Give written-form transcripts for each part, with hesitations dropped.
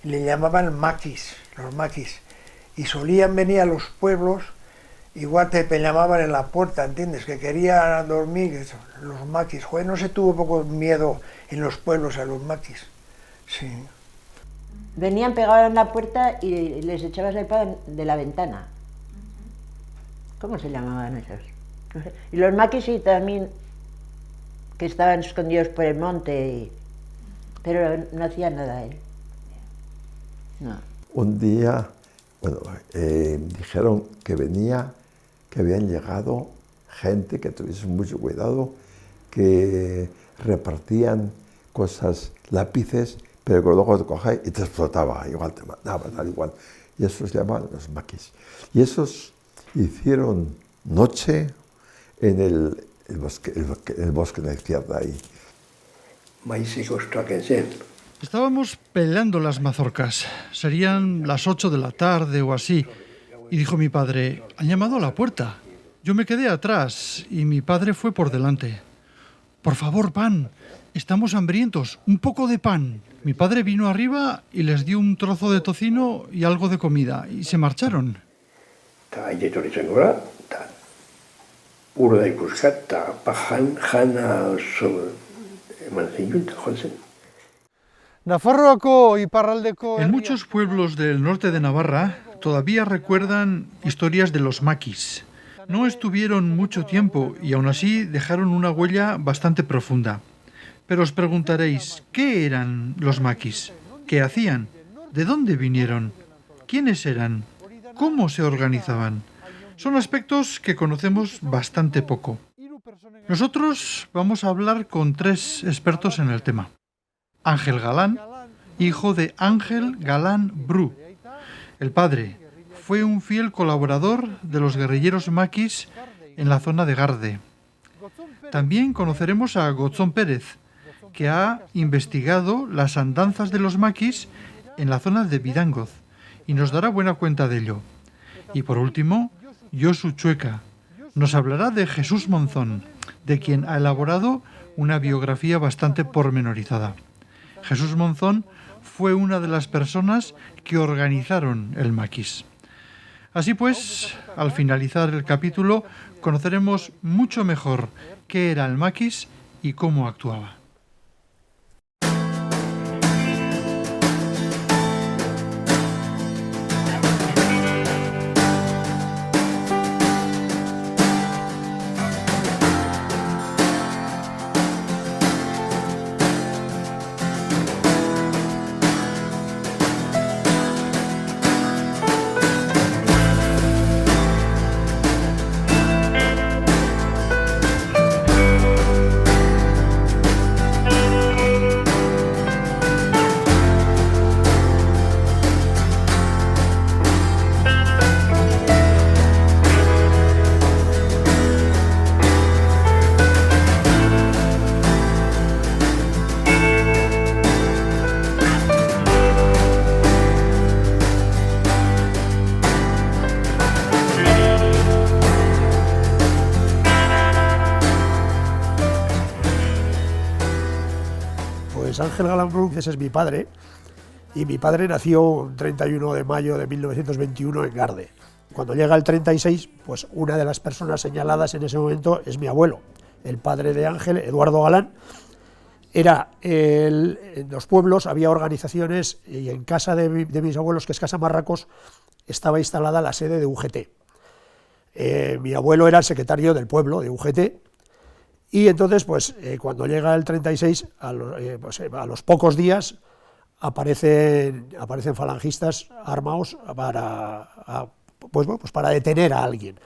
y le llamaban maquis, los maquis. Y solían venir a los pueblos, igual te llamaban en la puerta, ¿entiendes? Que querían dormir, eso, los maquis. Joder, no se tuvo poco miedo en los pueblos a los maquis. Sí. Venían, pegaban en la puerta y les echabas el pan de la ventana. ¿Cómo se llamaban esos? No sé. Y los maquis sí también, que estaban escondidos por el monte, pero no hacían nada él. No. Un día, bueno, dijeron que habían llegado gente, que tuviese mucho cuidado, que repartían cosas, lápices, pero que luego te cogía y te explotaba, igual te mataba, tal igual. Y esos se llamaban los maquis. Y esos hicieron noche en el bosque de la izquierda ahí. Estábamos pelando las mazorcas. Serían las 8 de la tarde o así. Y dijo mi padre, han llamado a la puerta. Yo me quedé atrás y mi padre fue por delante. Por favor, pan. Estamos hambrientos. Un poco de pan. Mi padre vino arriba y les dio un trozo de tocino y algo de comida. Y se marcharon. En muchos pueblos del norte de Navarra todavía recuerdan historias de los maquis. No estuvieron mucho tiempo y aún así dejaron una huella bastante profunda. Pero os preguntaréis, ¿qué eran los maquis? ¿Qué hacían? ¿De dónde vinieron? ¿Quiénes eran? ¿Cómo se organizaban? Son aspectos que conocemos bastante poco. Nosotros vamos a hablar con 3 expertos en el tema. Ángel Galán, hijo de Ángel Galán Bru. El padre fue un fiel colaborador de los guerrilleros maquis en la zona de Garde. También conoceremos a Gotzón Pérez, que ha investigado las andanzas de los maquis en la zona de Vidangoz y nos dará buena cuenta de ello. Y por último, Josu Chueca nos hablará de Jesús Monzón, de quien ha elaborado una biografía bastante pormenorizada. Jesús Monzón fue una de las personas que organizaron el maquis. Así pues, al finalizar el capítulo, conoceremos mucho mejor qué era el maquis y cómo actuaba. Pues Ángel Galán Bru, ese es mi padre, y mi padre nació el 31 de mayo de 1921 en Garde. Cuando llega el 36, pues una de las personas señaladas en ese momento es mi abuelo, el padre de Ángel, Eduardo Galán. En los pueblos había organizaciones y en casa de mis abuelos, que es Casa Marracos, estaba instalada la sede de UGT. Mi abuelo era el secretario del pueblo de UGT. Y entonces, pues, cuando llega el 36, a los pocos días aparecen falangistas armados para detener a alguien.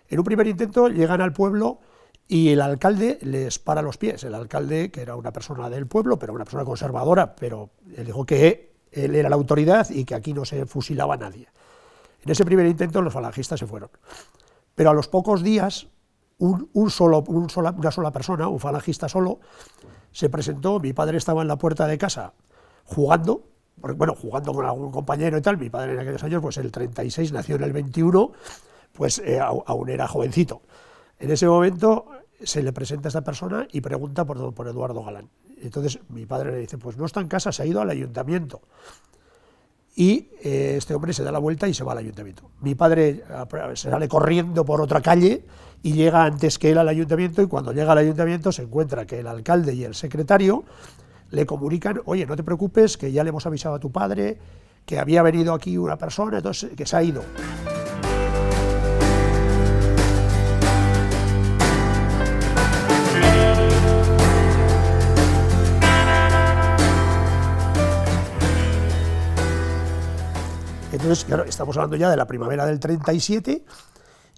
En un primer intento llegan al pueblo y el alcalde les para los pies. El alcalde, que era una persona del pueblo, pero una persona conservadora, pero él dijo que él era la autoridad y que aquí no se fusilaba a nadie. En ese primer intento los falangistas se fueron. Pero a los pocos días, una sola persona, un falangista solo, se presentó. Mi padre estaba en la puerta de casa jugando con algún compañero y tal. Mi padre en aquellos años, pues el 36, nació en el 21, pues aún era jovencito. En ese momento se le presenta a esta persona y pregunta por Eduardo Galán. Entonces mi padre le dice, pues no está en casa, se ha ido al ayuntamiento. y este hombre se da la vuelta y se va al ayuntamiento. Mi padre se sale corriendo por otra calle y llega antes que él al ayuntamiento, y cuando llega al ayuntamiento se encuentra que el alcalde y el secretario le comunican: oye, no te preocupes, que ya le hemos avisado a tu padre que había venido aquí una persona, entonces que se ha ido. Entonces, claro, estamos hablando ya de la primavera del 37,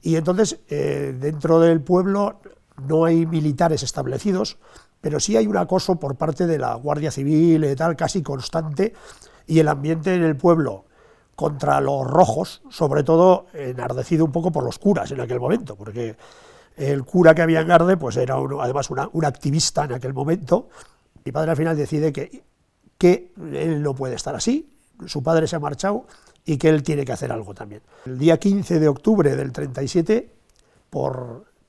y entonces dentro del pueblo no hay militares establecidos, pero sí hay un acoso por parte de la Guardia Civil y tal, casi constante, y el ambiente en el pueblo contra los rojos, sobre todo enardecido un poco por los curas en aquel momento, porque el cura que había en Garde pues era además un activista en aquel momento. Mi padre al final decide que él no puede estar así, su padre se ha marchado y que él tiene que hacer algo también. El día 15 de octubre del 37,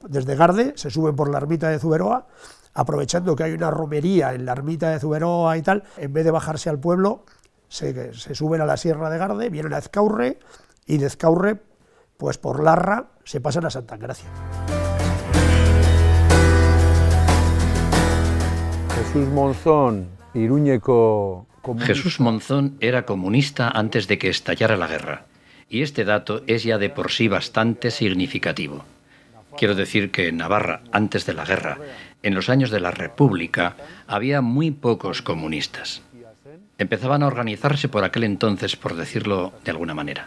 desde Garde, se suben por la ermita de Zuberoa, aprovechando que hay una romería en la ermita de Zuberoa y tal, en vez de bajarse al pueblo, se suben a la sierra de Garde, vienen a Ezcaurre, y de Ezcaurre, pues por Larra, se pasan a Santa Engracia. Jesús Monzón, Iruñeko... Jesús Monzón era comunista antes de que estallara la guerra, y este dato es ya de por sí bastante significativo. Quiero decir que en Navarra, antes de la guerra, en los años de la República, había muy pocos comunistas. Empezaban a organizarse por aquel entonces, por decirlo de alguna manera.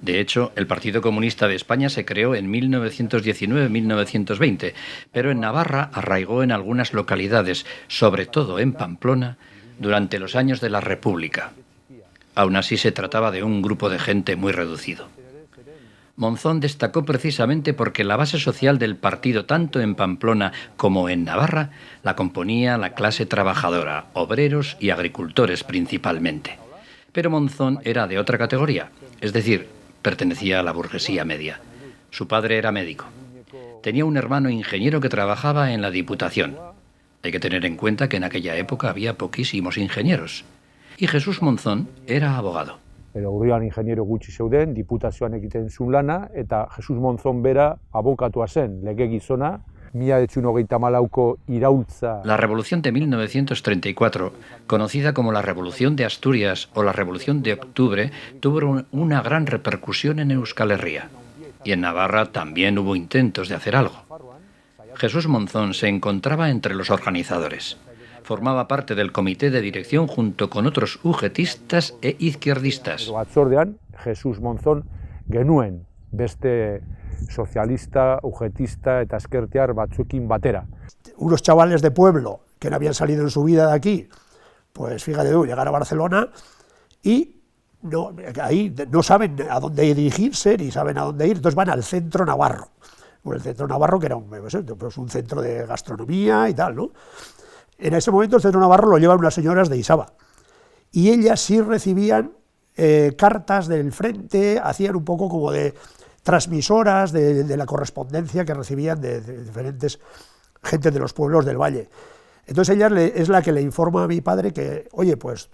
De hecho, el Partido Comunista de España se creó en 1919-1920, pero en Navarra arraigó en algunas localidades, sobre todo en Pamplona, durante los años de la República. Aún así se trataba de un grupo de gente muy reducido. Monzón destacó precisamente porque la base social del partido, tanto en Pamplona como en Navarra, la componía la clase trabajadora, obreros y agricultores principalmente. Pero Monzón era de otra categoría, es decir, pertenecía a la burguesía media. Su padre era médico. Tenía un hermano ingeniero que trabajaba en la Diputación. Hay que tener en cuenta que en aquella época había poquísimos ingenieros. Y Jesús Monzón era abogado. Urrian ingeniero gutxi zeuden, diputazioan egiten zuen lana, eta Jesús Monzón bera abokatua zen, legegizona, 1934ko iraultza. La Revolución de 1934, conocida como la Revolución de Asturias o la Revolución de Octubre, tuvo una gran repercusión en Euskal Herria. Y en Navarra también hubo intentos de hacer algo. Jesús Monzón se encontraba entre los organizadores. Formaba parte del comité de dirección junto con otros ugetistas e izquierdistas. Batzordean, Jesús Monzón genuen beste socialista, ugetista eta ezkertiar batzuekin batera. Unos chavales de pueblo que no habían salido en su vida de aquí, pues fíjate tú, llegar a Barcelona y ahí no saben a dónde dirigirse ni saben a dónde ir, entonces van al centro navarro. Bueno, el centro navarro que era un centro de gastronomía y tal, ¿no? En ese momento el centro navarro lo llevan unas señoras de Isaba, y ellas sí recibían cartas del frente, hacían un poco como de transmisoras de la correspondencia que recibían de diferentes gente de los pueblos del valle. Entonces ella es la que le informa a mi padre que, oye, pues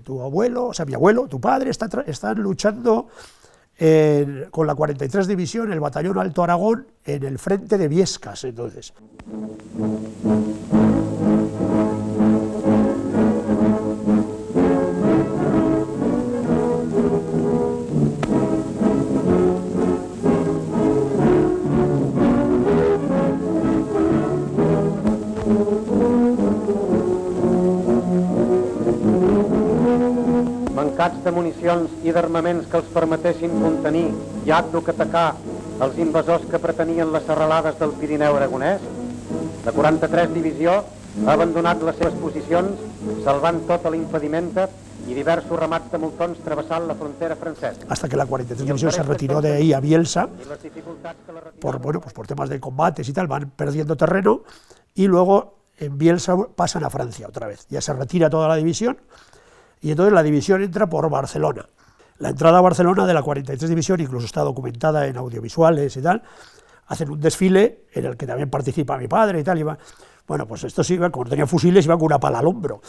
tu abuelo, o sea, mi abuelo, tu padre, están luchando con la 43 División, el Batallón Alto Aragón, en el frente de Viescas, entonces. Mancats de municions i d'armaments que els permetessin contenir i acto que atacar els invasors que pretenien les serralades del Pirineu aragonès, la 43 Divisió ha abandonat les seves posicions, salvant tota l'impedimenta y diversos ramats de moltons travessant la frontera francesa. Hasta que la 43 División se retiró de ahí a Bielsa, por temas de combates y tal, van perdiendo terreno, y luego en Bielsa pasan a Francia otra vez. Ya se retira toda la división, y entonces la división entra por Barcelona. La entrada a Barcelona de la 43 División, incluso está documentada en audiovisuales y tal, hacen un desfile en el que también participa mi padre y tal, bueno, pues estos iban, como tenían fusiles, iban con una pala al hombro,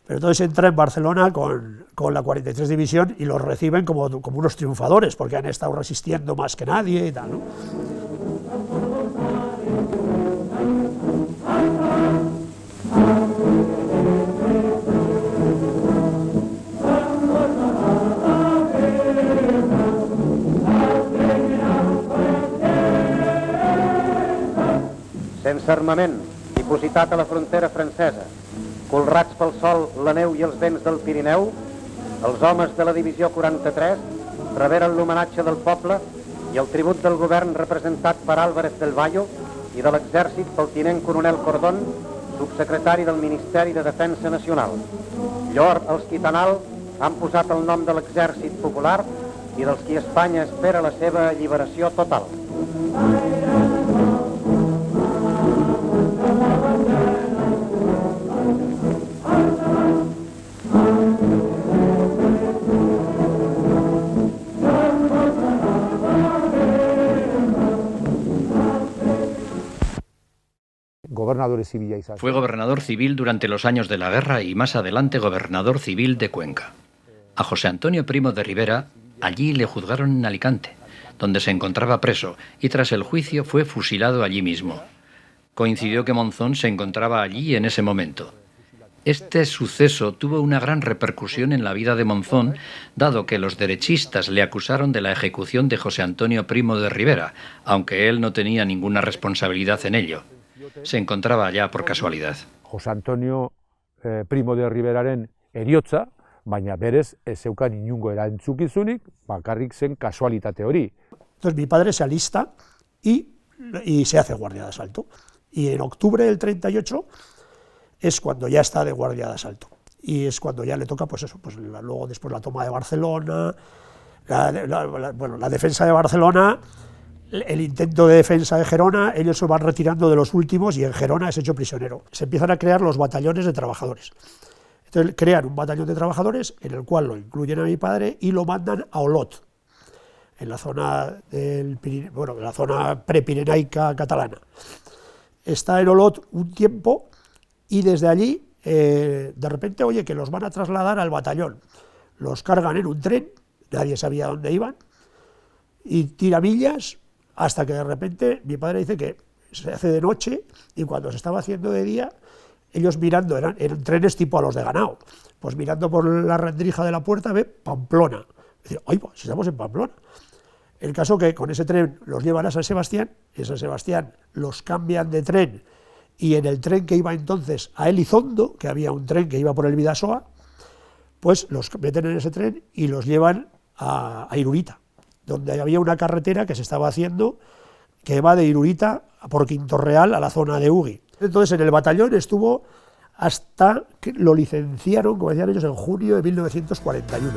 Pero entonces entra en Barcelona con la 43 División y los reciben como unos triunfadores, porque han estado resistiendo más que nadie y tal, ¿no? Sense armament, dipositat a la frontera francesa, colrats pel sol, la neu i els vents del Pirineu, els homes de la divisió 43 reberen l'homenatge del poble i el tribut del govern representat per Álvarez del Valle i de l'exèrcit pel tinent coronel Cordón, subsecretari del Ministeri de Defensa Nacional. Llor els Quitanal han posat el nom de l'exèrcit popular i dels qui Espanya espera la seva alliberació total. Fue gobernador civil durante los años de la guerra y más adelante gobernador civil de Cuenca. A José Antonio Primo de Rivera allí le juzgaron en Alicante, donde se encontraba preso, y tras el juicio fue fusilado allí mismo. Coincidió que Monzón se encontraba allí en ese momento. Este suceso tuvo una gran repercusión en la vida de Monzón, dado que los derechistas le acusaron de la ejecución de José Antonio Primo de Rivera, aunque él no tenía ninguna responsabilidad en ello. Se encontraba allá por casualidad. José Antonio Primo de Riveraren eriotza, baina berez ez zeukan inungo erantzukizunik, bakarrik zen kasualitate hori. Entonces mi padre se alista y se hace guardia de asalto. Y en octubre del 38 es cuando ya está de guardia de asalto. Y es cuando ya le toca, pues eso, pues luego después la toma de Barcelona, la defensa de Barcelona, el intento de defensa de Gerona, ellos se van retirando de los últimos y en Gerona es hecho prisionero. Se empiezan a crear los batallones de trabajadores. Entonces crean un batallón de trabajadores en el cual lo incluyen a mi padre y lo mandan a Olot, en la zona la zona prepirenaica catalana. Está en Olot un tiempo y desde allí, de repente, oye, que los van a trasladar al batallón. Los cargan en un tren, nadie sabía dónde iban, y tira millas, hasta que de repente mi padre dice que se hace de noche y cuando se estaba haciendo de día, ellos mirando, eran trenes tipo a los de Ganao, pues mirando por la rendija de la puerta ve Pamplona. Dice, ¡ay, pues estamos en Pamplona! El caso que con ese tren los llevan a San Sebastián, y en San Sebastián los cambian de tren, y en el tren que iba entonces a Elizondo, que había un tren que iba por el Bidasoa, pues los meten en ese tren y los llevan a Irurita, donde había una carretera que se estaba haciendo que va de Irurita por Quinto Real a la zona de Ugui. Entonces en el batallón estuvo hasta que lo licenciaron, como decían ellos, en junio de 1941.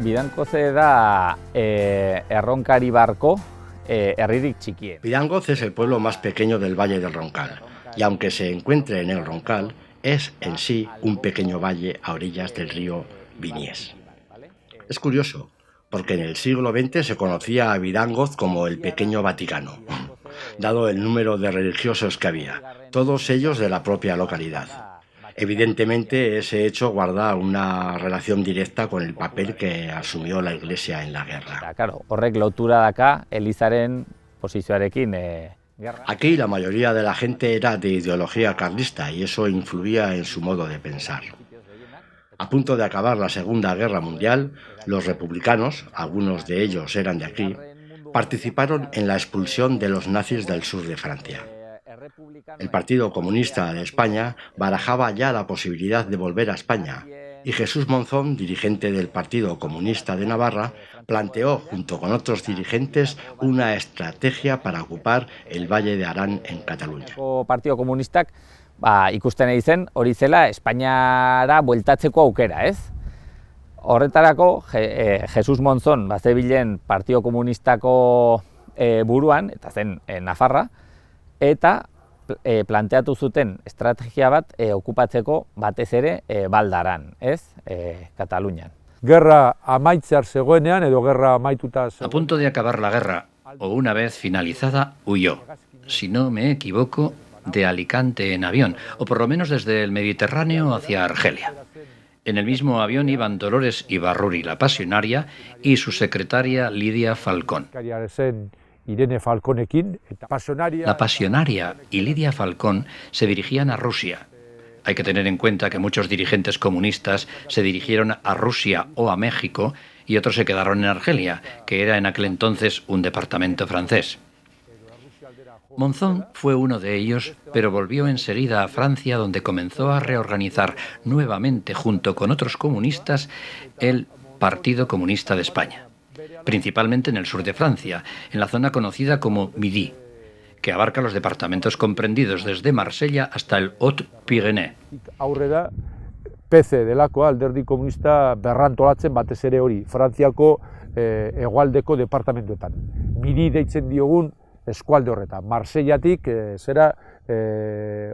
Bidangoze da Erronkari barko herririk txikien. Bidangoz es el pueblo más pequeño del Valle del Roncal, y aunque se encuentre en el Roncal, es en sí un pequeño valle a orillas del río Viñés. Es curioso, porque en el siglo XX se conocía a Bidangoz como el pequeño Vaticano, dado el número de religiosos que había, todos ellos de la propia localidad. Evidentemente, ese hecho guarda una relación directa con el papel que asumió la Iglesia en la guerra. Claro, horrek lotura daka Elizaren oposizioarekin Aquí la mayoría de la gente era de ideología carlista y eso influía en su modo de pensar. A punto de acabar la Segunda Guerra Mundial, los republicanos, algunos de ellos eran de aquí, participaron en la expulsión de los nazis del sur de Francia. El Partido Comunista de España barajaba ya la posibilidad de volver a España y Jesús Monzón, dirigente del Partido Comunista de Navarra, planteó junto con otros dirigentes una estrategia para ocupar el Valle de Arán en Cataluña. Partido Komunistak ikusten ari zen hori zela Espainiara bueltatzeko aukera, ez? Horretarako Jesus Monzón bazebilen Partido Komunistako buruan, eta zen Nafarra, eta planteatu zuten estrategia bat okupatzeko batez ere Baldaran, ez? Katalunian. Gerra amaitzear zegoenean edo gerra amaituta A punto de acabar la guerra, o una vez finalizada, huyó, si no me equivoco, de Alicante en avión, o por lo menos desde el Mediterráneo hacia Argelia. En el mismo avión iban Dolores Ibarruri, la pasionaria, y su secretaria Lidia Falcón. La pasionaria y Lidia Falcón se dirigían a Rusia. Hay que tener en cuenta que muchos dirigentes comunistas se dirigieron a Rusia o a México y otros se quedaron en Argelia, que era en aquel entonces un departamento francés. Monzón fue uno de ellos, pero volvió enseguida a Francia, donde comenzó a reorganizar nuevamente, junto con otros comunistas, el Partido Comunista de España, principalmente en el sur de Francia, en la zona conocida como Midi, que abarca los departamentos comprendidos desde Marsella hasta el Haut-Pyrénées. Aurrera, PC delakoa alderdi komunista berrantolatzen batez ere hori, Frantziako hegoaldeko departamentuetan. Midi deitzen diogun eskualde horretan, Marsellatik zera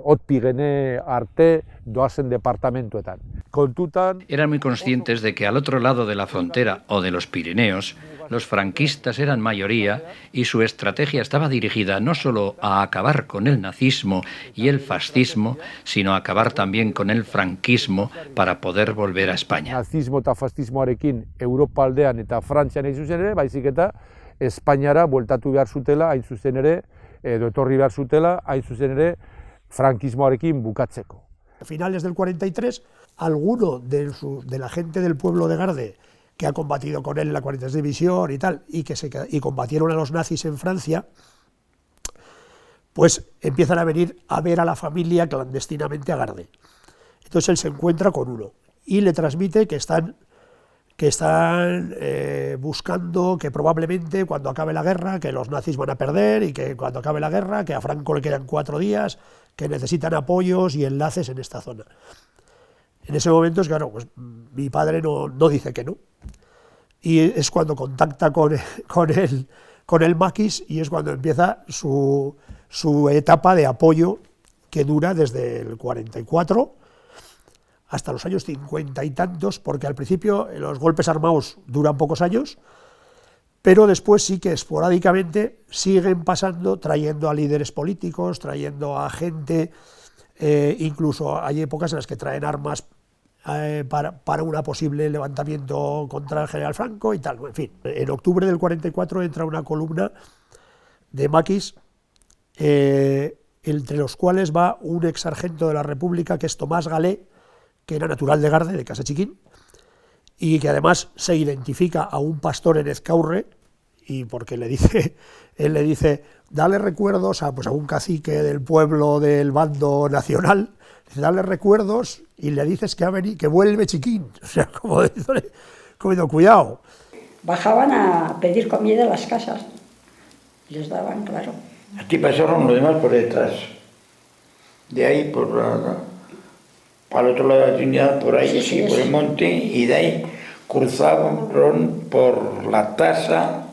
Haut-Pyrénées arte doazen departamentuetan. Kontutan... Eran muy conscientes de que al otro lado de la frontera o de los Pirineos, los franquistas eran mayoría y su estrategia estaba dirigida no solo a acabar con el nazismo y el fascismo, sino a acabar también con el franquismo para poder volver a España. Nazismo eta fascismoarekin Europa aldean eta Frantzian hain zuzen ere, baizik eta Espainiara bueltatu behar zutela, hain zuzen ere, edo etorri behar zutela, hain zuzen ere, frankismoarekin bukatzeko. A finales del 43, alguno de la gente del pueblo de Garde, que ha combatido con él en la 43 División y tal, y combatieron a los nazis en Francia, pues empiezan a venir a ver a la familia clandestinamente a Garde. Entonces él se encuentra con uno y le transmite que están buscando que probablemente cuando acabe la guerra, que los nazis van a perder y que cuando acabe la guerra, que a Franco le quedan 4 días, que necesitan apoyos y enlaces en esta zona. En ese momento, claro, pues mi padre no dice que no. Y es cuando contacta con el maquis y es cuando empieza su etapa de apoyo que dura desde el 44 hasta los años 50 y tantos, porque al principio los golpes armados duran pocos años, pero después sí que esporádicamente siguen pasando, trayendo a líderes políticos, trayendo a gente, incluso hay épocas en las que traen armas para un posible levantamiento contra el general Franco y tal. En fin, en octubre del 44 entra una columna de maquis, entre los cuales va un ex sargento de la República, que es Tomás Galé, que era natural de Garde, de Casa Chiquín, y que además se identifica a un pastor en Ezcaurre, y porque él le dice, dale recuerdos a un cacique del pueblo del bando nacional, dice, dale recuerdos y le dices que vuelve Chiquín, o sea, como diciendo, cuidado. Bajaban a pedir comida a las casas, les daban, claro. Aquí pasaron los demás por detrás, de ahí para el otro lado de la Trinidad, por ahí, sí, por el monte, y de ahí cruzaban por la Tasa,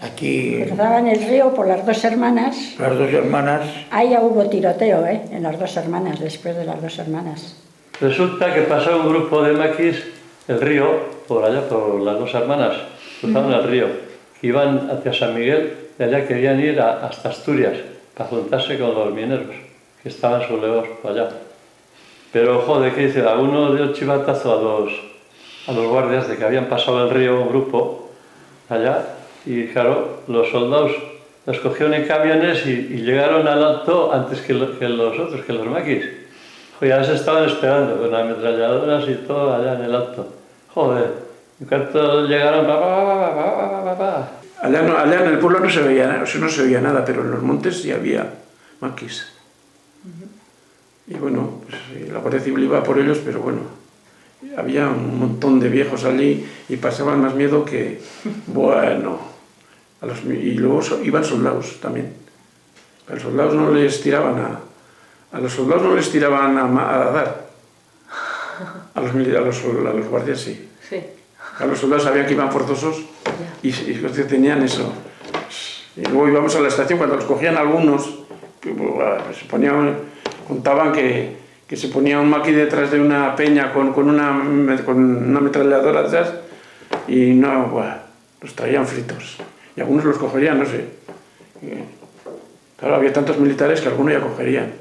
aquí... Cruzaban el río por las Dos Hermanas. Las Dos Hermanas. Ahí ya hubo tiroteo, en las Dos Hermanas, después de las Dos Hermanas. Resulta que pasó un grupo de maquis el río, por allá, por las Dos Hermanas, cruzaban el río, iban hacia San Miguel, de allá querían ir hasta Asturias, para juntarse con los mineros, que estaban sublevados por allá. Pero, joder, ¿qué dice? A uno dio chivatazo a los guardias de que habían pasado el río un grupo allá Y claro, los soldados los cogieron en camiones y llegaron al alto antes que los otros, que los maquis. Ya se estaban esperando con ametralladoras y todo allá en el alto. Joder, en cuanto llegaron, Allá en el pueblo no se veía nada, pero en los montes sí había maquis. Y bueno, pues, la Guardia Civil iba por ellos, pero bueno, había un montón de viejos allí y pasaban más miedo que, bueno, y luego iban soldados también. A los soldados no les tiraban a dar. A los guardias sí. A los soldados sabían que iban forzosos y tenían eso. Y luego íbamos a la estación, cuando los cogían algunos, contaban que se ponía un maqui detrás de una peña con una ametralladora detrás y los traían fritos. Y algunos los cogerían, no sé. Claro, había tantos militares que algunos ya cogerían.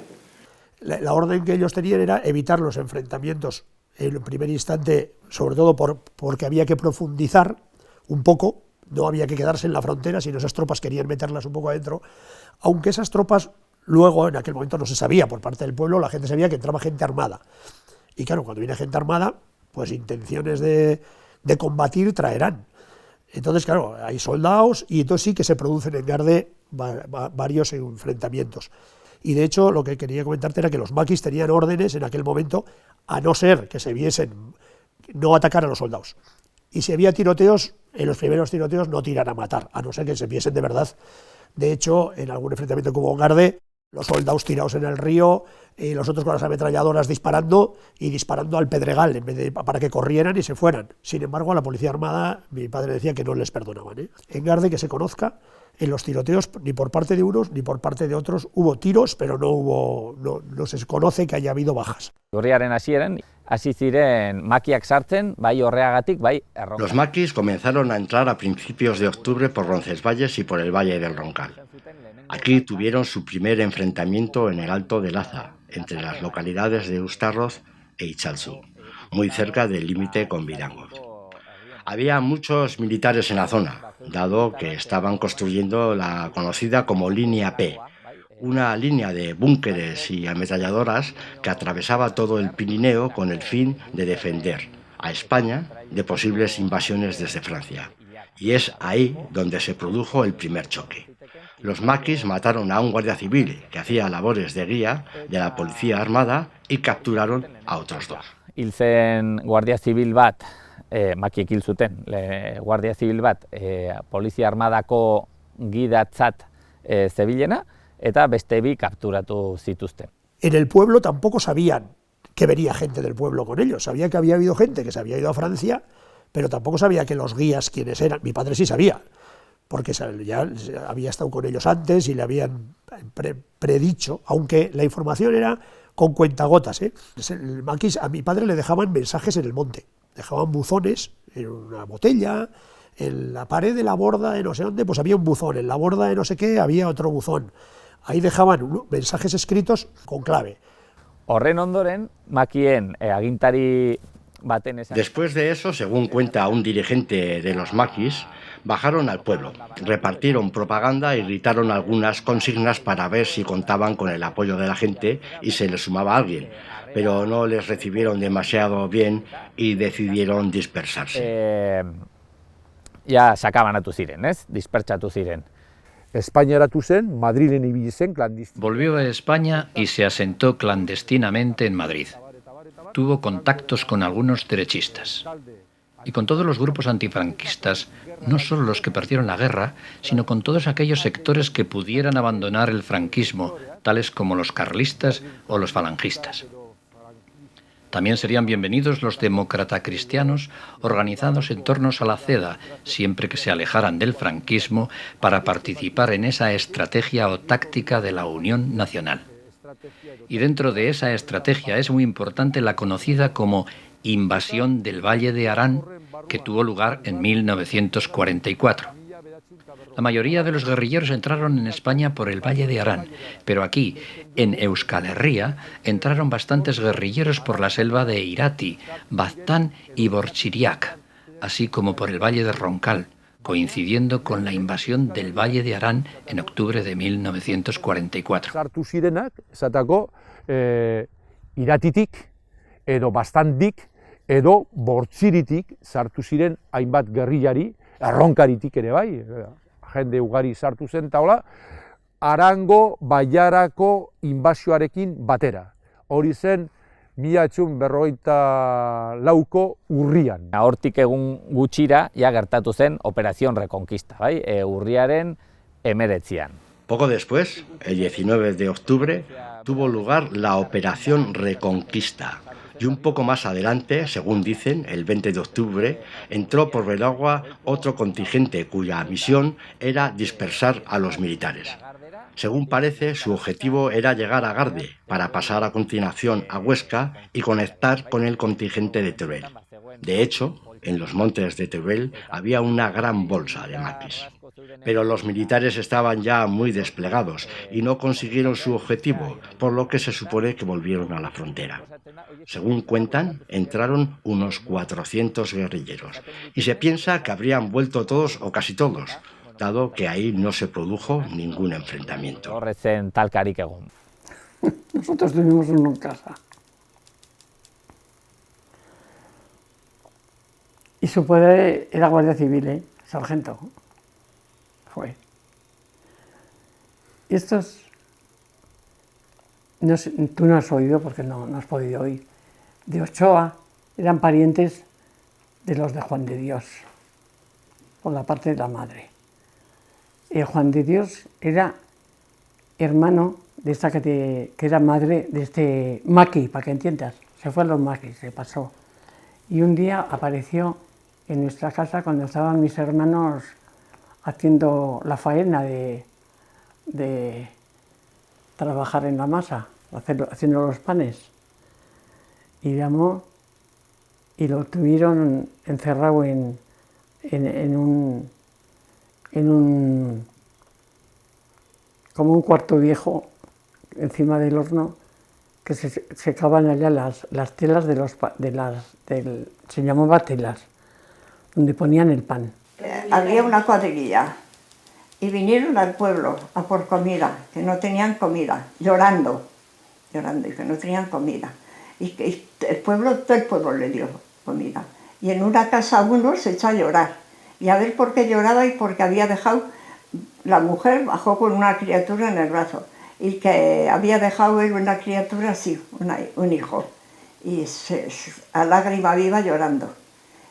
La orden que ellos tenían era evitar los enfrentamientos en el primer instante, sobre todo porque había que profundizar un poco, no había que quedarse en la frontera, sino esas tropas querían meterlas un poco adentro, aunque esas tropas luego, en aquel momento no se sabía por parte del pueblo, la gente sabía que entraba gente armada. Y claro, cuando viene gente armada, pues intenciones de combatir traerán. Entonces, claro, hay soldados y entonces sí que se producen en Garde varios enfrentamientos. Y de hecho, lo que quería comentarte era que los maquis tenían órdenes en aquel momento, a no ser que se viesen, no atacar a los soldados. Y si había tiroteos, en los primeros tiroteos no tiran a matar, a no ser que se viesen de verdad. De hecho, en algún enfrentamiento que hubo en Garde, los soldados tirados en el río, y los otros con las ametralladoras disparando al pedregal, en vez para que corrieran y se fueran. Sin embargo, a la policía armada, mi padre decía que no les perdonaban. En Garde, que se conozca, en los tiroteos, ni por parte de unos ni por parte de otros, hubo tiros, pero no se conoce que haya habido bajas. Urriaren hasieran, hasi ziren makiak sartzen, bai horreagatik, bai erronka. Los maquis comenzaron a entrar a principios de octubre por Roncesvalles y por el Valle del Roncal. Aquí tuvieron su primer enfrentamiento en el Alto de Laza, entre las localidades de Ustarroz e Ichaltzu, muy cerca del límite con Virango. Había muchos militares en la zona, dado que estaban construyendo la conocida como Línea P, una línea de búnkeres y ametralladoras que atravesaba todo el Pirineo con el fin de defender a España de posibles invasiones desde Francia. Y es ahí donde se produjo el primer choque. Los maquis mataron a un guardia civil que hacía labores de guía de la policía armada y capturaron a otros dos. Hil zen guardia zibil bat, makiek hil zuten, guardia zibil bat, polizia armadako gidatzat zebilena, eta beste bi kapturatu zituzten. En el pueblo tampoco sabían que venía gente del pueblo con ellos, sabía que había habido gente que se había ido a Francia, pero tampoco sabía que los guías quiénes eran. Mi padre sí sabía, porque ya había estado con ellos antes y le habían predicho, aunque la información era con cuentagotas. El maquis, a mi padre le dejaban mensajes en el monte, dejaban buzones en una botella, en la pared de la borda de no sé dónde, pues había un buzón, en la borda de no sé qué había otro buzón. Ahí dejaban mensajes escritos con clave. Horren ondoren, makien agintari baten esan... Después de eso, según cuenta un dirigente de los maquis, bajaron al pueblo, repartieron propaganda y gritaron algunas consignas para ver si contaban con el apoyo de la gente y se les sumaba alguien, pero no les recibieron demasiado bien y decidieron dispersarse. Ya sakabanatu ziren, ez? Dispertsatu ziren. Espainiaratu zen, Madrilen ibili zen clandestino. Volvió a España y se asentó clandestinamente en Madrid. Tuvo contactos con algunos derechistas y con todos los grupos antifranquistas, no solo los que perdieron la guerra, sino con todos aquellos sectores que pudieran abandonar el franquismo, tales como los carlistas o los falangistas. También serían bienvenidos los demócrata cristianos organizados en torno a la CEDA, siempre que se alejaran del franquismo para participar en esa estrategia o táctica de la Unión Nacional. Y dentro de esa estrategia es muy importante la conocida como invasión del Valle de Arán, que tuvo lugar en 1944. La mayoría de los guerrilleros entraron en España por el Valle de Arán, pero aquí, en Euskal Herria, entraron bastantes guerrilleros por la selva de Irati, Baztán y Bortxiriak, así como por el Valle de Roncal, coincidiendo con la invasión del Valle de Arán en octubre de 1944. Sartu zirenak, esatako, iratitik, edo bastandik, edo bortziritik sartu ziren hainbat gerrillari, erronkaritik ere bai, jende ugari sartu zen taola, Arango Bailarako inbasioarekin batera. Hori zen 1944ko urrian. Hortik egun gutxira ja gertatu zen Operación Reconquista, bai? Urriaren 19. Poco después, el 19 de octubre, tuvo lugar la Operación Reconquista. Y un poco más adelante, según dicen, el 20 de octubre, entró por Belagua otro contingente cuya misión era dispersar a los militares. Según parece, su objetivo era llegar a Garde para pasar a continuación a Huesca y conectar con el contingente de Teruel. De hecho, en los montes de Teruel había una gran bolsa de maquis. Pero los militares estaban ya muy desplegados y no consiguieron su objetivo, por lo que se supone que volvieron a la frontera. Según cuentan, entraron unos 400 guerrilleros y se piensa que habrían vuelto todos o casi todos, dado que ahí no se produjo ningún enfrentamiento. Nosotros tuvimos uno en casa. Y su padre era guardia civil, sargento. Fue. Y estos, no sé, tú no has oído porque no has podido oír, de Ochoa eran parientes de los de Juan de Dios, por la parte de la madre. Juan de Dios era hermano de esta que era madre de este maqui, para que entiendas. Se fue a los maquis, se pasó. Y un día apareció en nuestra casa cuando estaban mis hermanos haciendo la faena de trabajar en la masa, haciendo los panes. Y llamó y lo tuvieron encerrado en como un cuarto viejo encima del horno, que se secaban allá las telas se llamaba telas, donde ponían el pan. Había una cuadrilla y vinieron al pueblo a por comida, que no tenían comida, llorando, y que no tenían comida. Y todo el pueblo le dio comida. Y en una casa uno se echó a llorar. Y a ver por qué lloraba, y porque había dejado, la mujer bajó con una criatura en el brazo, y que había dejado él una criatura así, un hijo, y a lágrima viva llorando.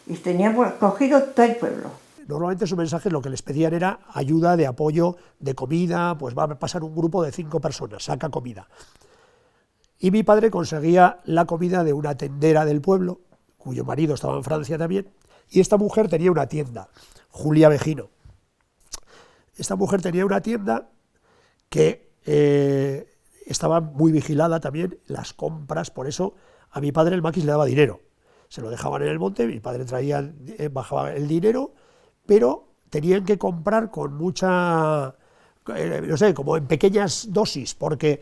Y teníamos cogido todo el pueblo. Normalmente su mensaje lo que les pedían era ayuda, de apoyo, de comida, pues va a pasar un grupo de 5 personas, saca comida. Y mi padre conseguía la comida de una tendera del pueblo, cuyo marido estaba en Francia también, y esta mujer tenía una tienda, Julia Vejino. Esta mujer tenía una tienda que estaba muy vigilada también, las compras, por eso a mi padre el maquis le daba dinero. Se lo dejaban en el monte, mi padre bajaba el dinero, pero tenían que comprar con mucha, no sé, como en pequeñas dosis, porque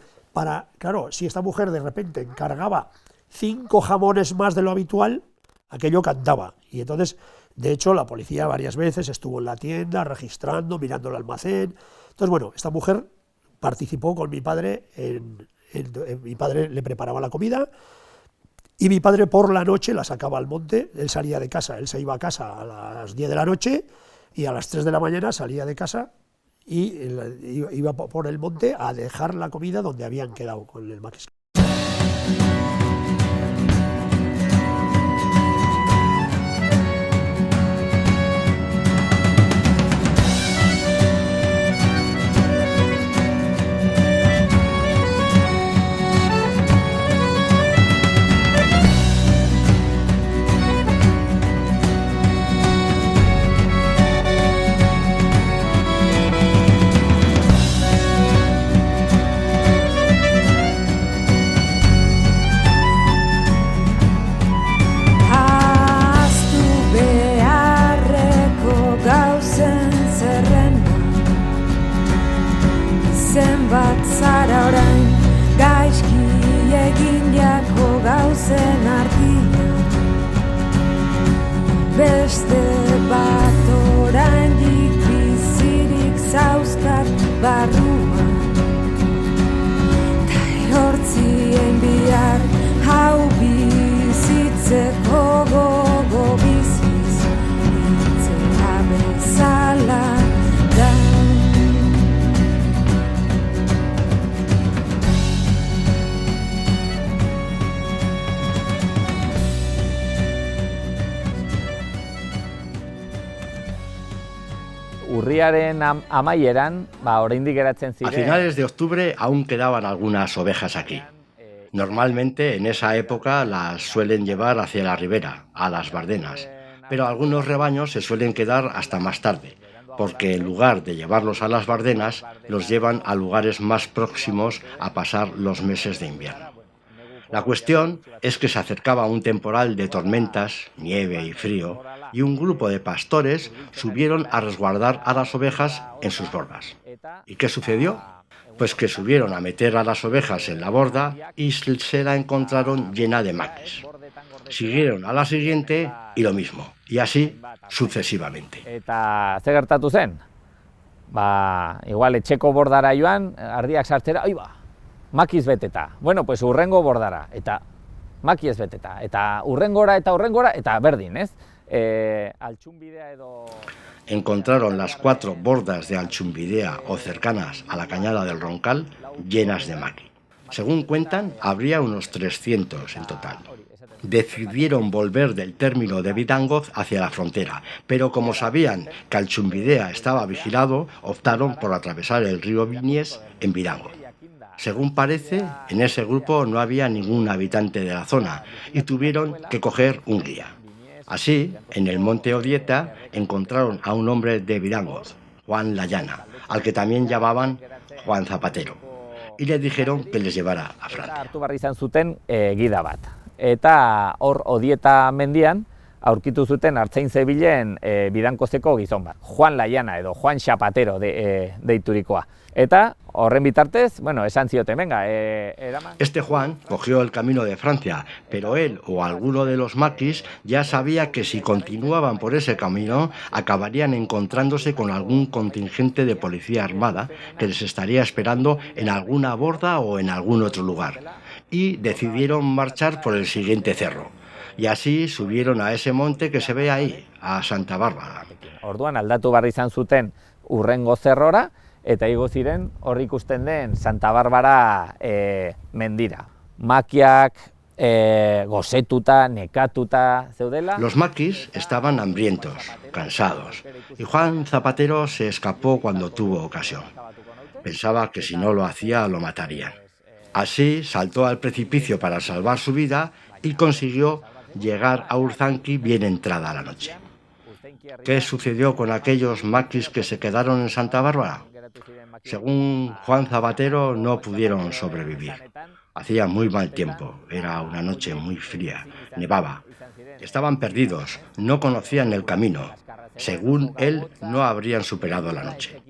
claro, si esta mujer de repente encargaba 5 jamones más de lo habitual, aquello cantaba. Y entonces, de hecho, la policía varias veces estuvo en la tienda registrando, mirando el almacén. Entonces, bueno, esta mujer participó con mi padre, mi padre le preparaba la comida, y mi padre por la noche la sacaba al monte. Él salía de casa, él se iba a casa a las 10 de la noche, y a las 3 de la mañana salía de casa y iba por el monte a dejar la comida donde habían quedado con el maquis. Zenbat zara orain, gaizki egin jako gauzen artean. Beste bat orain urriaren amaieran, oraindik geratzen ziren. A finales de octubre aún quedaban algunas ovejas aquí. Normalmente en esa época las suelen llevar hacia la ribera, a las Bardenas, pero algunos rebaños se suelen quedar hasta más tarde, porque en lugar de llevarlos a las Bardenas, los llevan a lugares más próximos a pasar los meses de invierno. La cuestión es que se acercaba un temporal de tormentas, nieve y frío, y un grupo de pastores subieron a resguardar a las ovejas en sus bordas. ¿Y qué sucedió? Pues que subieron a meter a las ovejas en la borda y se la encontraron llena de maquis. Siguieron a la siguiente y lo mismo, y así sucesivamente. Eta ze gertatu zen? Igual etxeko bordara joan, ardiak sartzera, makiz beteta. Bueno, pues urrengo bordara, eta makiz beteta. Eta urrengora, eta berdin, ez? Altxunbidea edo... Encontraron las 4 bordas de Altxunbidea o cercanas a la cañada del Roncal llenas de maqui. Según cuentan, habría unos 300 en total. Decidieron volver del término de Bidangoz hacia la frontera, pero como sabían que Altxunbidea estaba vigilado, optaron por atravesar el río Viñes en Bidangoz. Según parece, en ese grupo no había ningún habitante de la zona y tuvieron que coger un guía. Así, en el monte Odieta, encontraron a un hombre de Bidangoz, Juan Layana, al que también llamaban Juan Zapatero, y le dijeron que les llevara a Francia. Hartu barri izan zuten gida bat. Eta hor Odieta mendian, aurkitu zuten hartzain zebilen Bidankozeko gizon bat, Juan Layana edo Juan Zapatero deiturikoa. Eta horren bitartez, esan zioten, venga, eraman. Este Juan cogió el camino de Francia, pero él o alguno de los maquis ya sabía que si continuaban por ese camino acabarían encontrándose con algún contingente de policía armada que les estaría esperando en alguna borda o en algún otro lugar. Y decidieron marchar por el siguiente cerro. Y así subieron a ese monte que se ve ahí, a Santa Bárbara. Orduan aldatu barri izan zuten urrengo zerrora, eta igo ziren hor ikusten den Santa Bárbara mendira. Makiak gozetuta, nekatuta zeudela. Los maquis estaban hambrientos, cansados, y Juan Zapatero se escapó cuando tuvo ocasión. Pensaba que si no lo hacía, lo matarían. Así saltó al precipicio para salvar su vida y consiguió llegar a Urzanqui bien entrada la noche. ¿Qué sucedió con aquellos maquis que se quedaron en Santa Bárbara? Según Juan Zapatero, no pudieron sobrevivir. Hacía muy mal tiempo, era una noche muy fría, nevaba. Estaban perdidos, no conocían el camino. Según él, no habrían superado la noche.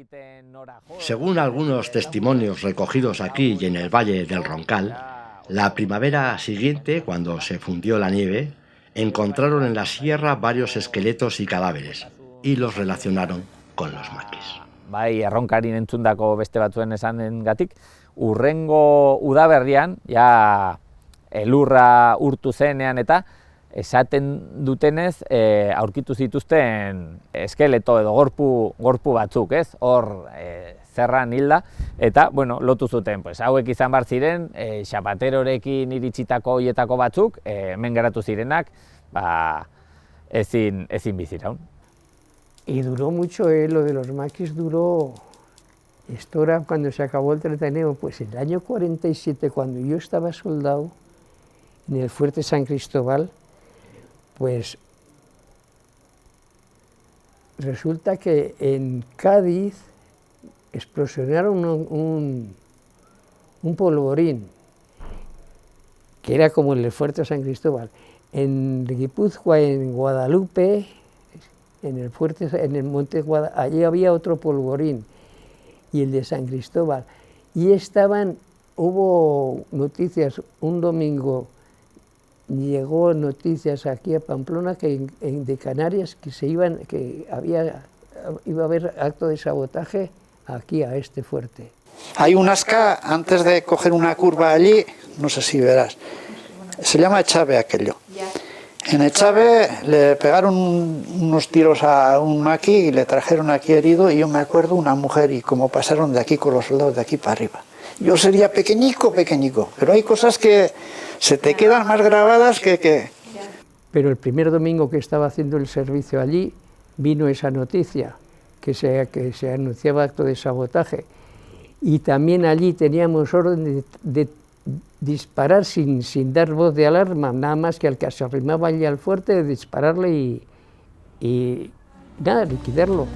Según algunos testimonios recogidos aquí y en el Valle del Roncal, la primavera siguiente, cuando se fundió la nieve, encontraron en la sierra varios esqueletos y cadáveres y los relacionaron con los maquis. Erronkarin entzundako beste batzuen esan dengatik, urrengo udaberrian, ja elurra urtu zenean eta esaten dutenez aurkitu zituzten eskeleto edo gorpu batzuk, ez? Hor zerran hilda, eta, lotu zuten, hauek izan bar ziren, Zapaterorekin iritsitako hoietako batzuk, hemen geratu zirenak, ezin biziraun. Y duró mucho, lo de los maquis duró, esto era cuando se acabó el tretaneo, pues en el año 47, cuando yo estaba soldado en el fuerte San Cristóbal, pues resulta que en Cádiz explosionaron un polvorín, que era como el del fuerte San Cristóbal. En Guipúzcoa, en Guadalupe, en el monte Guadalupe, allí había otro polvorín, y el de San Cristóbal. Y hubo noticias, un domingo llegó noticias aquí a Pamplona de Canarias que iba a haber acto de sabotaje aquí a este fuerte. Hay un asca antes de coger una curva allí, no sé si verás, se llama Echave aquello. En Echave le pegaron unos tiros a un maqui y le trajeron aquí herido, y yo me acuerdo una mujer, y como pasaron de aquí con los soldados de aquí para arriba. Yo sería pequeñico, pero hay cosas que se te quedan más grabadas que... Pero el primer domingo que estaba haciendo el servicio allí, vino esa noticia, que se anunciaba acto de sabotaje. Y también allí teníamos orden de disparar sin dar voz de alarma, nada más que al que se arrimaba allí al fuerte, de dispararle y nada, liquidarlo.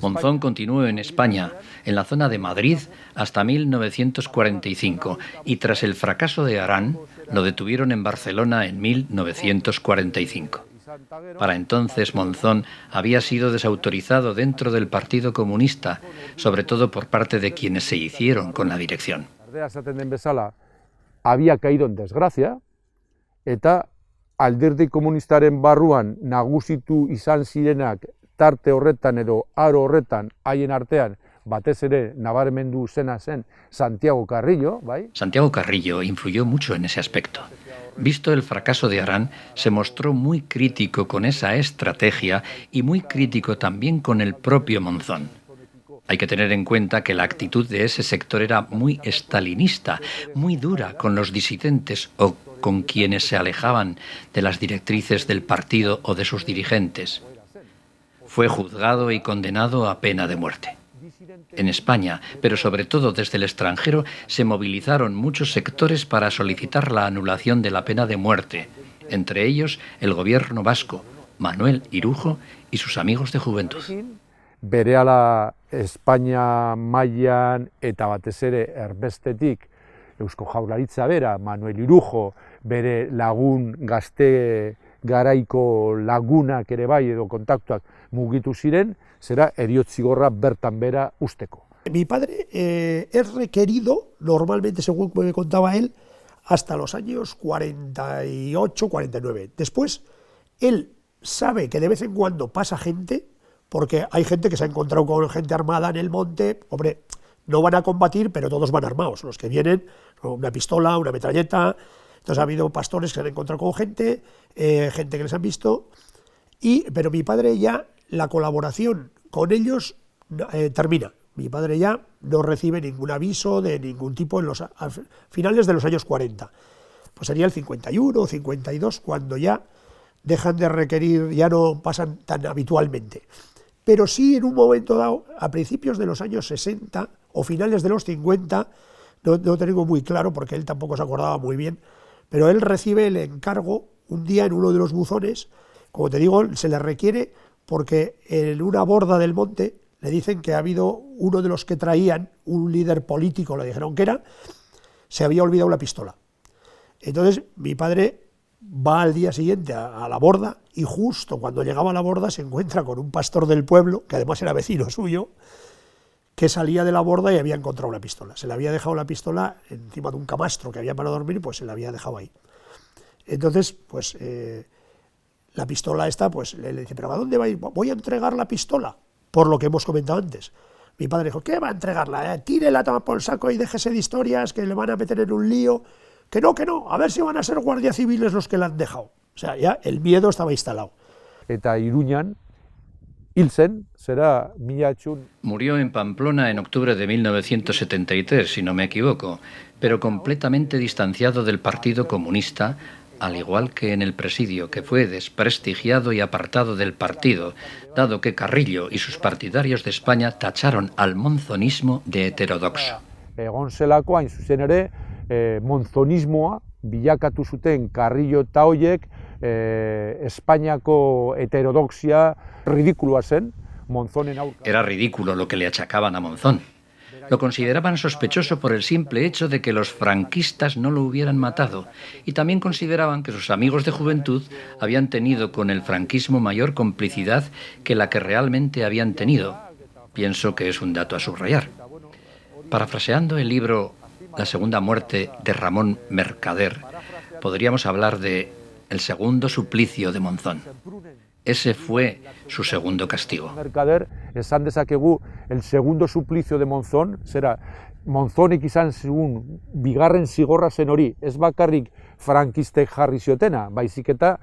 Monzón continuó en España, en la zona de Madrid, hasta 1945, y tras el fracaso de Arán, lo detuvieron en Barcelona en 1945. Para entonces, Monzón había sido desautorizado dentro del Partido Comunista, sobre todo por parte de quienes se hicieron con la dirección. Había caído en desgracia, eta alderdi komunistaren barruan nagusitu izan zirenak tarte horretan edo aro horretan haien artean batez ere nabarmendu zena zen Santiago Carrillo, ¿bai? Santiago Carrillo influyó mucho en ese aspecto. Visto el fracaso de Arán, se mostró muy crítico con esa estrategia y muy crítico también con el propio Monzón. Hay que tener en cuenta que la actitud de ese sector era muy estalinista, muy dura con los disidentes o con quienes se alejaban de las directrices del partido o de sus dirigentes. Fue juzgado y condenado a pena de muerte. En España, pero sobre todo desde el extranjero, se movilizaron muchos sectores para solicitar la anulación de la pena de muerte, entre ellos el gobierno vasco, Manuel Irujo y sus amigos de juventud. Berehala Espainia mailan eta batez ere erbestetik Eusko Jaurlaritza bera, Manuel Irujo, bere lagun gazte garaiko lagunak ere bai edo kontaktuak mugitu ziren, será heriotzigorra bertan bera usteko. Mi padre es requerido, normalmente, según me contaba él, hasta los años 48, 49. Después, él sabe que de vez en cuando pasa gente, porque hay gente que se ha encontrado con gente armada en el monte. Hombre, no van a combatir, pero todos van armados. Los que vienen, una pistola, una metralleta. Entonces ha habido pastores que se han encontrado con gente, gente que les han visto. Pero mi padre ya, la colaboración con ellos termina. Mi padre ya no recibe ningún aviso de ningún tipo a finales de los años 40. Pues sería el 51 o 52 cuando ya dejan de requerir, ya no pasan tan habitualmente. Pero sí, en un momento dado, a principios de los años 60 o finales de los 50, no tengo muy claro porque él tampoco se acordaba muy bien, pero él recibe el encargo un día en uno de los buzones. Como te digo, se le requiere porque en una borda del monte le dicen que ha habido uno de los que traían, un líder político, le dijeron que era, se había olvidado la pistola. Entonces mi padre va al día siguiente a la borda y justo cuando llegaba a la borda se encuentra con un pastor del pueblo, que además era vecino suyo, que salía de la borda y había encontrado la pistola. Se le había dejado la pistola encima de un camastro que había para dormir, pues se la había dejado ahí. Entonces, pues la pistola esta, pues le dice, ¿pero a dónde vais? Voy a entregar la pistola, por lo que hemos comentado antes. Mi padre dijo, ¿qué va a entregarla? Tírela, toma por el saco y déjese de historias que le van a meter en un lío. Que no, a ver si van a ser guardias civiles los que la han dejado. O sea, ya el miedo estaba instalado. Eta Iruñan, hil zen, será Milatxun. Murió en Pamplona en octubre de 1973, si no me equivoco, pero completamente distanciado del Partido Comunista, al igual que en el presidio, que fue desprestigiado y apartado del partido, dado que Carrillo y sus partidarios de España tacharon al monzonismo de heterodoxo. Egon zelako, hain zuzen ere, monzonismoa bilakatu zuten Carrillo eta hoiek Espainiako heterodoxia ridikulua zen, Monzonen aurka. Era ridículo lo que le achacaban a Monzón. Lo consideraban sospechoso por el simple hecho de que los franquistas no lo hubieran matado, y también consideraban que sus amigos de juventud habían tenido con el franquismo mayor complicidad que la que realmente habían tenido. Pienso que es un dato a subrayar. Parafraseando el libro La segunda muerte de Ramón Mercader, podríamos hablar de el segundo suplicio de Monzón. Ese fue su segundo castigo. Mercader, esan dezakegu, el segundo suplicio de Monzón, zera, Monzonek izan zigun bigarren zigorra zen hori, ez bakarrik frankistek jarri ziotena, baizik eta...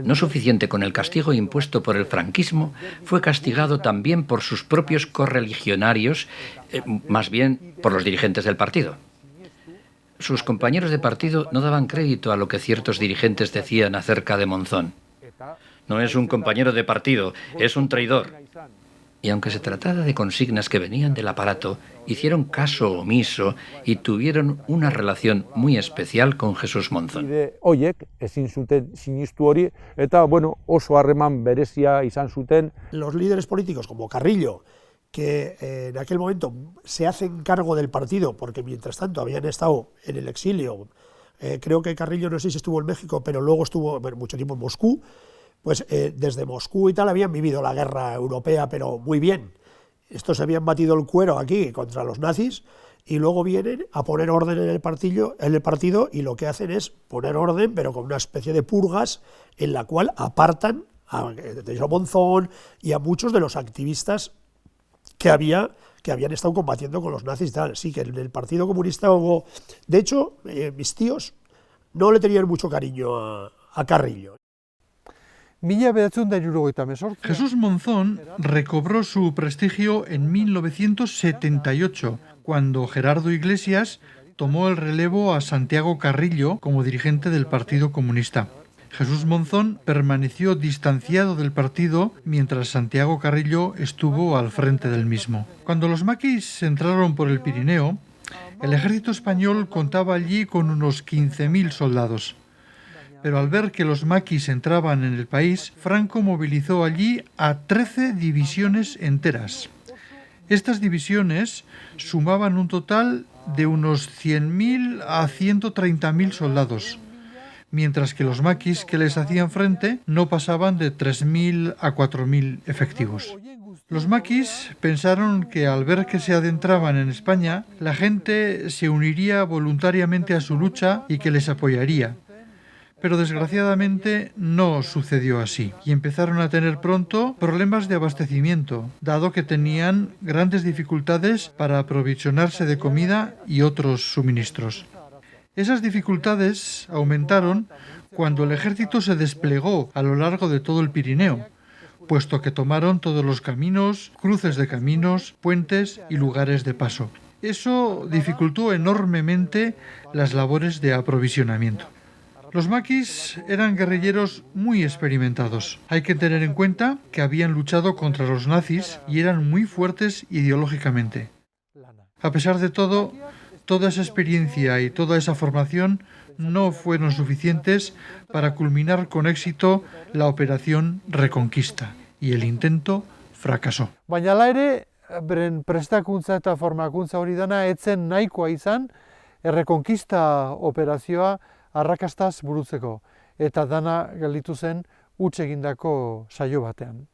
No suficiente con el castigo impuesto por el franquismo, fue castigado también por sus propios correligionarios, más bien por los dirigentes del partido. Sus compañeros de partido no daban crédito a lo que ciertos dirigentes decían acerca de Monzón. No es un compañero de partido, es un traidor. Y aunque se tratara de consignas que venían del aparato, hicieron caso omiso y tuvieron una relación muy especial con Jesús Monzón. Oiek ezin zuten sinistu hori eta bueno, oso harreman berezia izan zuten. Los líderes políticos como Carrillo, que en aquel momento se hacen cargo del partido, porque mientras tanto habían estado en el exilio, creo que Carrillo no sé si estuvo en México, pero luego estuvo mucho tiempo en Moscú, pues desde Moscú y tal habían vivido la guerra europea, pero muy bien. Estos se habían batido el cuero aquí contra los nazis y luego vienen a poner orden en el partido y lo que hacen es poner orden, pero con una especie de purgas en la cual apartan a Monzón y a muchos de los activistas que habían estado combatiendo con los nazis y tal. Sí, que en el Partido Comunista hubo... De hecho, mis tíos no le tenían mucho cariño a Carrillo. Jesús Monzón recobró su prestigio en 1978, cuando Gerardo Iglesias tomó el relevo a Santiago Carrillo como dirigente del Partido Comunista. Jesús Monzón permaneció distanciado del partido mientras Santiago Carrillo estuvo al frente del mismo. Cuando los maquis entraron por el Pirineo, el ejército español contaba allí con unos 15.000 soldados. Pero al ver que los maquis entraban en el país, Franco movilizó allí a 13 divisiones enteras. Estas divisiones sumaban un total de unos 100.000 a 130.000 soldados, mientras que los maquis que les hacían frente no pasaban de 3.000 a 4.000 efectivos. Los maquis pensaron que al ver que se adentraban en España, la gente se uniría voluntariamente a su lucha y que les apoyaría. Pero desgraciadamente no sucedió así y empezaron a tener pronto problemas de abastecimiento, dado que tenían grandes dificultades para aprovisionarse de comida y otros suministros. Esas dificultades aumentaron cuando el ejército se desplegó a lo largo de todo el Pirineo, puesto que tomaron todos los caminos, cruces de caminos, puentes y lugares de paso. Eso dificultó enormemente las labores de aprovisionamiento. Los maquis eran guerrilleros muy experimentados. Hay que tener en cuenta que habían luchado contra los nazis y eran muy fuertes ideológicamente. A pesar de todo, toda esa experiencia y toda esa formación no fueron suficientes para culminar con éxito la operación Reconquista, y el intento fracasó. Baina hala ere, beren prestakuntza eta formakuntza hori dana etzen nahikoa izan, Reconquista operazioa arrakastaz burutzeko, eta dana gelditu zen huts egindako saio batean.